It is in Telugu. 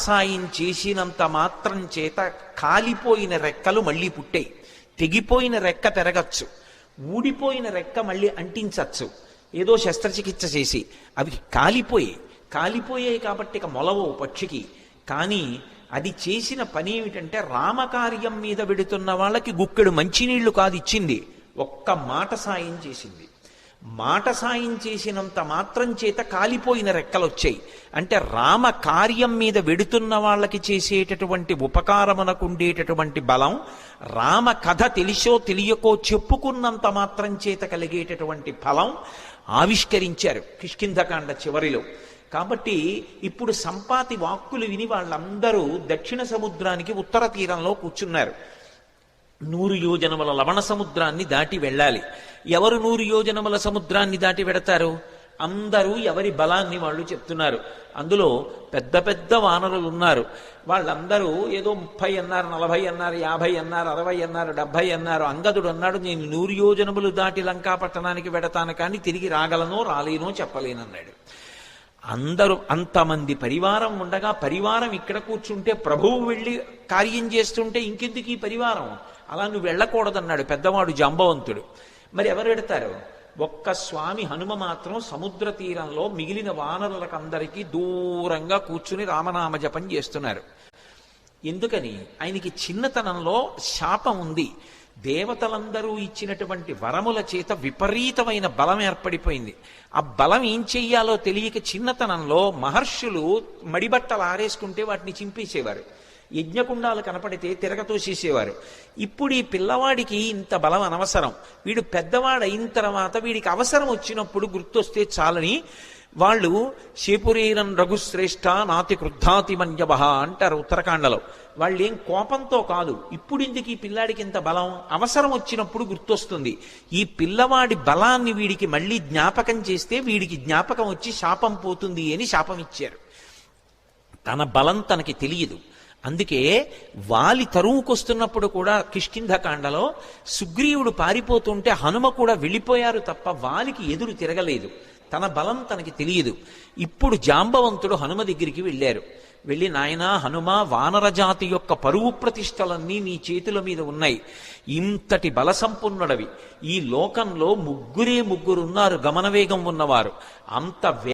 సాయం చేసినంత మాత్రం చేత కాలిపోయిన రెక్కలు మళ్ళీ పుట్టాయి. తెగిపోయిన రెక్క పెరగచ్చు, ఊడిపోయిన రెక్క మళ్ళీ అంటించచ్చు, ఏదో శస్త్రచికిత్స చేసి. అవి కాలిపోయాయి కాబట్టి ఇక మొలవో పక్షికి. కానీ అది చేసిన పని ఏమిటంటే రామకార్యం మీద వెడుతున్న వాళ్ళకి గుక్కెడు మంచినీళ్లు కాదు ఇచ్చింది, ఒక్క మాట సాయం చేసింది. మాట సాయం చేసినంత మాత్రం చేత కాలిపోయిన రెక్కలు వచ్చాయి. అంటే రామ కార్యం మీద వెడుతున్న వాళ్ళకి చేసేటటువంటి ఉపకారమునకు ఉండేటటువంటి బలం, రామ కథ తెలిసో తెలియకో చెప్పుకున్నంత మాత్రం చేత కలిగేటటువంటి ఫలం ఆవిష్కరించారు కిష్కింధకాండ చివరిలో. కాబట్టి ఇప్పుడు సంపాతి వాక్కులు విని వాళ్ళందరూ దక్షిణ సముద్రానికి ఉత్తర తీరంలో కూర్చున్నారు. 100 యోజనముల లవణ సముద్రాన్ని దాటి వెళ్ళాలి. ఎవరు 100 యోజనముల సముద్రాన్ని దాటి వెడతారు? అందరూ ఎవరి బలాన్ని వాళ్ళు చెప్తున్నారు. అందులో పెద్ద పెద్ద వానరులు ఉన్నారు. వాళ్ళందరూ ఏదో 30 అన్నారు, 40 అన్నారు, 50 అన్నారు, 60 అన్నారు, 70 అన్నారు. అంగదుడు అన్నాడు, నేను 100 యోజనములు దాటి లంకాపట్టణానికి వెడతాను, కానీ తిరిగి రాగలనో రాలేనో చెప్పలేనన్నాడు. అందరూ అంతమంది పరివారం ఉండగా, పరివారం ఇక్కడ కూర్చుంటే ప్రభువు వెళ్ళి కార్యం చేస్తుంటే ఇంకెందుకు ఈ పరివారం, అలా నువ్వు వెళ్ళకూడదన్నాడు పెద్దవాడు జాంబవంతుడు. మరి ఎవరు పెడతారు? ఒక్క స్వామి హనుమ మాత్రం సముద్ర తీరంలో మిగిలిన వానరులకందరికీ దూరంగా కూర్చుని రామనామ జపం చేస్తున్నారు. ఎందుకని? ఆయనకి చిన్నతనంలో శాపం ఉంది. దేవతలందరూ ఇచ్చినటువంటి వరముల చేత విపరీతమైన బలం ఏర్పడిపోయింది. ఆ బలం ఏం చెయ్యాలో తెలియక చిన్నతనంలో మహర్షులు మడిబట్టలు ఆరేసుకుంటే వాటిని చింపేసేవారు, యజ్ఞకుండాలు కనపడితే తిరగతోసేసేవారు. ఇప్పుడు ఈ పిల్లవాడికి ఇంత బలం అనవసరం, వీడు పెద్దవాడైన తర్వాత వీడికి అవసరం వచ్చినప్పుడు గుర్తొస్తే చాలని వాళ్ళు శేపురీరం రఘుశ్రేష్ఠ నాతి క్రుద్ధాతి మన్యవ అంటారు ఉత్తరాఖండలో. వాళ్ళు ఏం కోపంతో కాదు, ఇప్పుడు ఇందుకు ఈ పిల్లాడికి ఇంత బలం, అవసరం వచ్చినప్పుడు గుర్తొస్తుంది. ఈ పిల్లవాడి బలాన్ని వీడికి మళ్ళీ జ్ఞాపకం చేస్తే వీడికి జ్ఞాపకం వచ్చి శాపం పోతుంది అని శాపం ఇచ్చారు. తన బలం తనకి తెలియదు. అందుకే వాలి తరువుకొస్తున్నప్పుడు కూడా కిష్కింధకాండలో సుగ్రీవుడు పారిపోతుంటే హనుమ కూడా వెళ్ళిపోయారు తప్ప వాలికి ఎదురు తిరగలేదు. తన బలం తనకి తెలియదు. ఇప్పుడు జాంబవంతుడు హనుమ దగ్గరికి వెళ్ళారు. వెళ్ళి, నాయనా హనుమ, వానరజాతి యొక్క పరువు ప్రతిష్టలన్నీ నీ చేతుల మీద ఉన్నాయి, ఇంతటి బల సంపన్నుడవి. ఈ లోకంలో ముగ్గురున్నారు గమనవేగం ఉన్నవారు. అంత